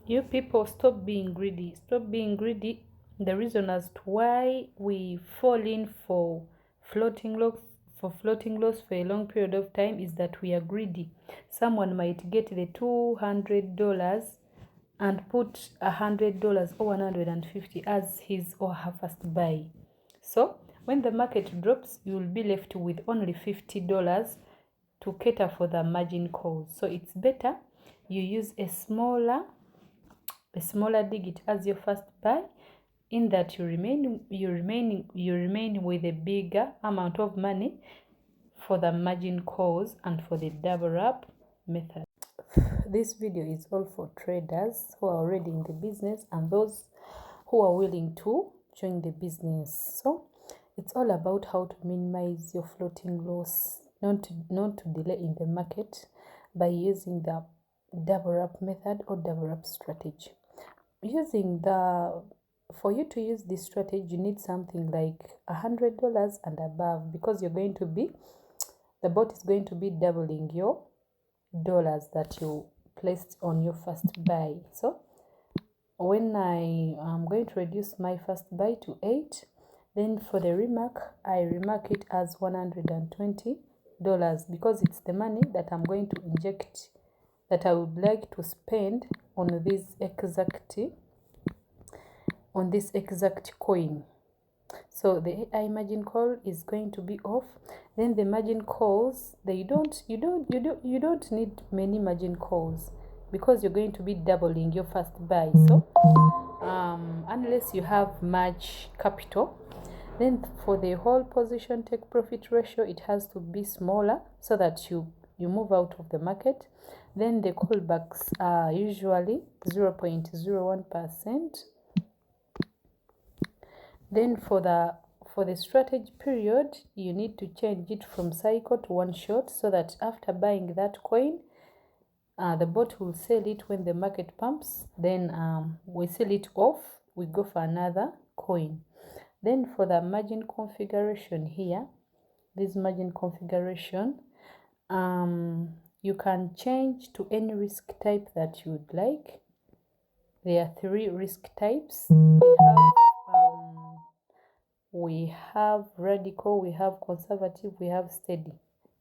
You people, stop being greedy. Stop being greedy. The reason as to why we fall in for floating loss for a long period of time is that we are greedy. Someone might get the $200 and put $100 or 150 as his or her first buy. So when the market drops, you will be left with only $50 to cater for the margin calls. So it's better you use a smaller digit as your first buy, in that you remain with a bigger amount of money for the margin calls and for the double up method. This video is all for traders who are already in the business and those who are willing to join the business. So it's all about how to minimize your floating loss, not to delay in the market by using the double up method or double up strategy. For you to use this strategy, you need something like $100 and above, because the bot is going to be doubling your dollars that you placed on your first buy. So when I am going to reduce my first buy to 8, then for the remark, I remark it as $120, because it's the money that I'm going to inject, that I would like to spend on this exact coin. So the AI margin call is going to be off. Then the margin calls, you don't need many margin calls, because you're going to be doubling your first buy. So unless you have much capital, then for the whole position take profit ratio, it has to be smaller so that you move out of the market. Then the callbacks are usually 0.01%. Then for the strategy period, you need to change it from cycle to one shot, so that after buying that coin, the bot will sell it when the market pumps. Then we sell it off, we go for another coin. Then for the margin configuration here, this margin configuration, you can change to any risk type that you would like. There are 3 risk types. We have radical, we have conservative, we have steady.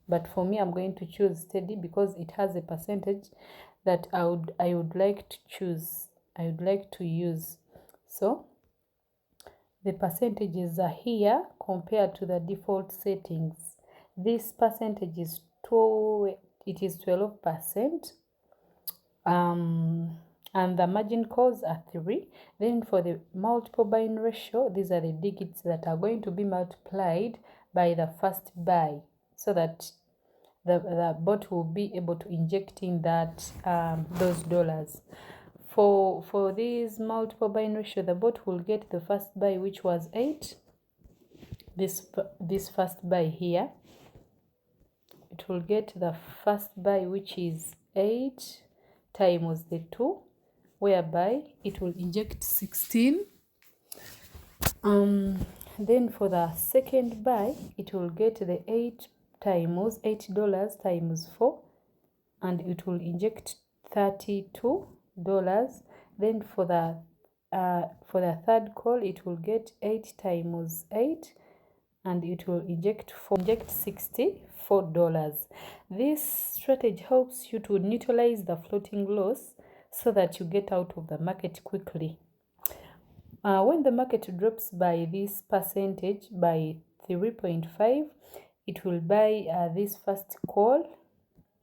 But for me, I'm going to choose steady because it has a percentage that I would like to choose. I would like to use. So the percentages are here compared to the default settings. This percentage is 12%. And the margin calls are 3. Then for the multiple buying ratio, these are the digits that are going to be multiplied by the first buy, so that the bot will be able to inject in that those dollars. For this multiple buying ratio, the bot will get the first buy, which was 8. This first buy here, it will get the first buy, which is 8 times the 2, whereby it will inject 16. Then for the second buy, it will get the $8 times 4, and it will inject $32. Then for the third call, it will get 8 times 8, and it will inject $64. This strategy helps you to neutralize the floating loss, so that you get out of the market quickly. When the market drops by this percentage, by 3.5, it will buy this first call.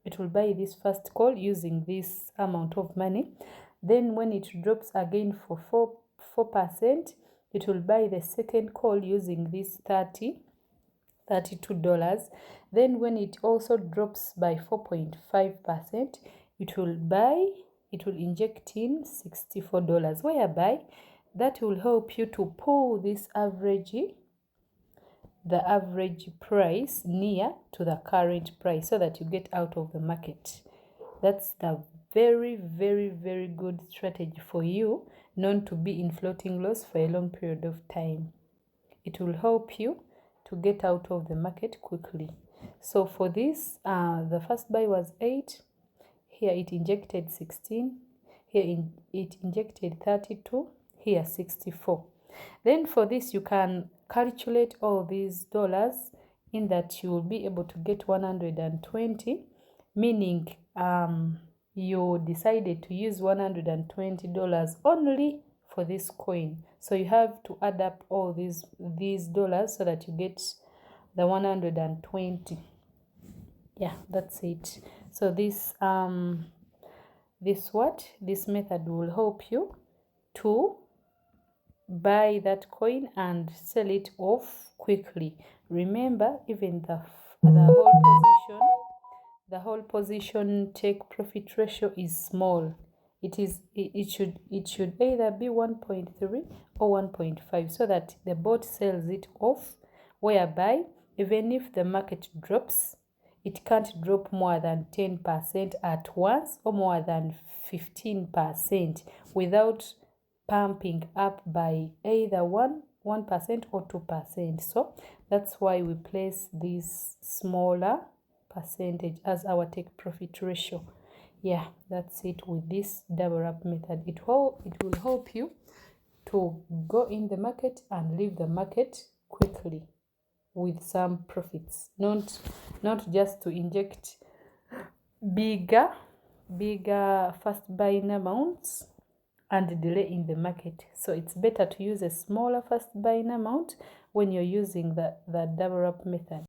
It will buy this first call using this amount of money. Then when it drops again for 4%, it will buy the second call using this $32. Then when it also drops by 4.5%, it will inject in $64, whereby that will help you to pull this the average price near to the current price, so that you get out of the market. That's the very, very, very good strategy for you not to be in floating loss for a long period of time. It will help you to get out of the market quickly. So for this, the first buy was 8. Here it injected 16. here it injected 32, here 64. Then for this you can calculate all these dollars, in that you will be able to get 120, meaning you decided to use $120 only for this coin. So you have to add up all these dollars so that you get the 120. Yeah, that's it. So this this method will help you to buy that coin and sell it off quickly. Remember, even the whole position take profit ratio is small. It should either be 1.3 or 1.5, so that the bot sells it off, whereby even if the market drops, it can't drop more than 10% at once or more than 15% without pumping up by either 1% or 2%. So that's why we place this smaller percentage as our take profit ratio. Yeah, that's it with this double up method. It will help you to go in the market and leave the market quickly with some profits, not just to inject bigger fast buying amounts and delay in the market. So it's better to use a smaller fast buying amount when you're using the double up method.